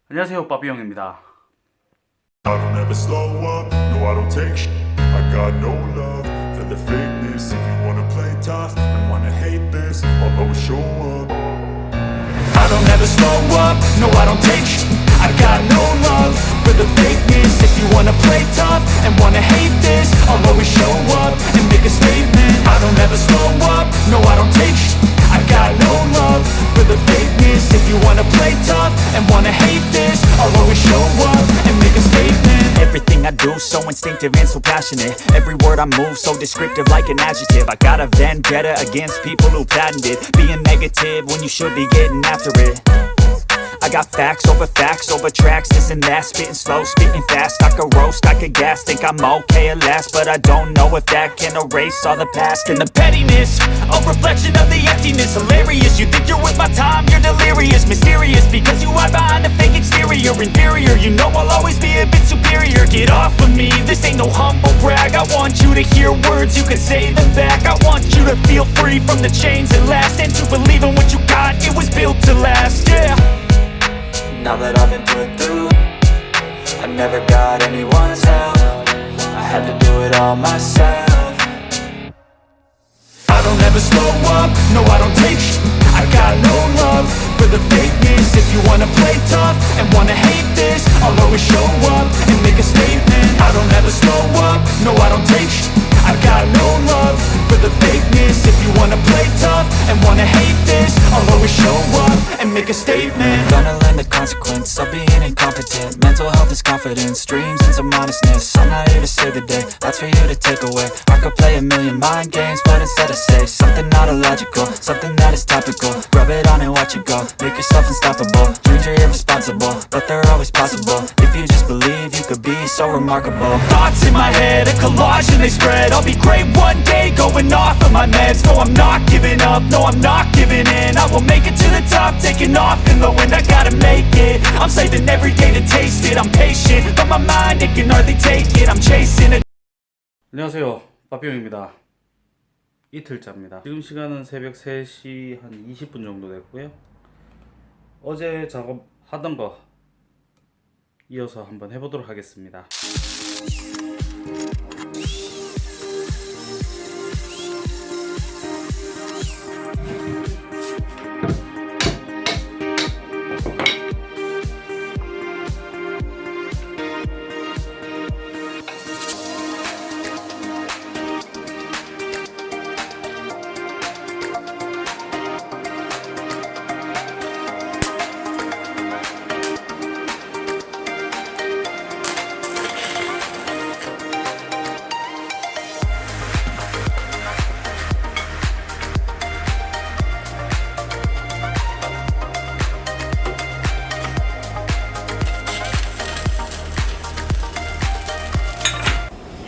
안녕하세요, 빠삐형입니다. I don't ever slow up, no I don't take sh**. I got no love for the fakeness. If you wanna play tough and wanna hate this, I'll always show up. I don't ever slow up, no I don't take sh**. I got no love for the fakeness. If you wanna play tough and wanna hate this, I'll always show up and make a statement. I don't ever slow up, no I don't take sh**. I got no love for the fakeness. If you wanna play tough and wanna hate this, I'll always show up and make a statement. Everything I do so instinctive and so passionate. Every word I move so descriptive like an adjective. I got a vendetta against people who patented being negative when you should be getting after it. I got facts over tracks, this and that. Spitting slow, spitting fast. I could roast, I could gas. Think I'm okay at last, but I don't know if that can erase all the past. And the pettiness, a reflection of the emptiness. Hilarious, you think you're with my time, you're delirious. Mysterious, because you hide behind a fake exterior. Inferior, you know I'll always be a bit superior. Get off of me, this ain't no humble brag. I want you to hear words, you can say them back. I want you to feel free from the chains that last, and to believe in what you got, it was built to last, yeah. Now that I've been put through, I never got anyone's help. I had to do it all myself. I don't ever slow up, no I don't take sh**. I got no love for the fakeness. If you wanna play tough and wanna hate this, I'll always show up and make a statement. I don't ever slow up, no I don't take sh**. I got no love for the fakeness. If you wanna play tough and wanna hate this, I'll always show up and make a statement. Gonna learn the consequence of being incompetent. Mental health is confidence, dreams and some honestness. I'm not here to save the day, that's for you to take away. I could play a million mind games, but instead I say something not illogical, something that is topical. Rub it on and watch it go, make yourself unstoppable. Dreams are irresponsible, but they're always possible. If you just believe, you could be so remarkable. Thoughts in my head, a collage and they spread. I'll be great one day, going off of my meds. No, I'm not giving up, no, I'm not giving in. I will make it to the top, taking off in the wind. I gotta make it, I'm saving every day to taste it. I'm patient, but my mind, it can hardly take it. I'm chasing it. 안녕하세요, 빠삐형입니다. 이틀째입니다. 지금 시간은 새벽 3시 한 20분 정도 됐고요. 어제 작업하던 거 이어서 한번 해보도록 하겠습니다.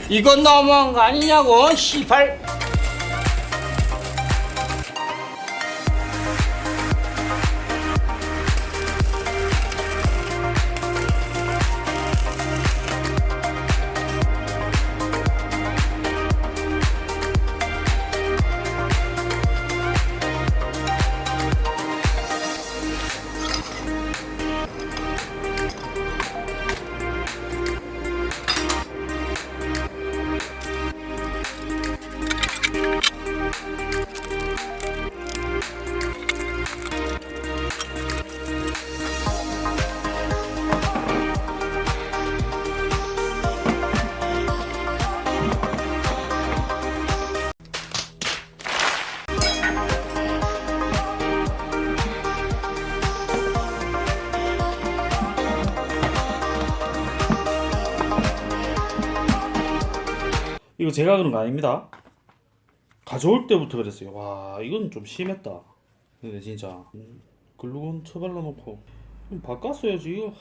이건 너무한 거 아니냐고, 시발. 이거 제가 그런 거 아닙니다. 가져올 때부터 그랬어요. 와, 이건 좀 심했다. 근데 진짜 글루건 처발라 놓고 좀 바꿨어야지 이거.